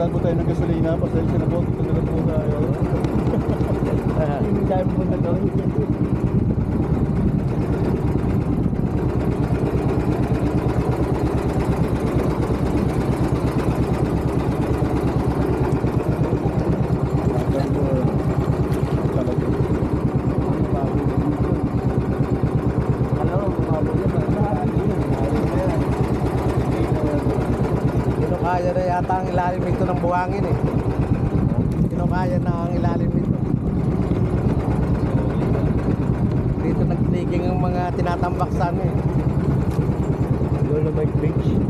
Kailangan po tayo ng gasolina. Pasensya na po. Talaga po tayo. Hindi tayo pumunta doon. Kinukaya na yata ang ilalim nito ng buhangin eh. Kinukaya na ang ilalim nito. Dito nagtiging ang mga tinatambak sa amin. Dolomite Beach.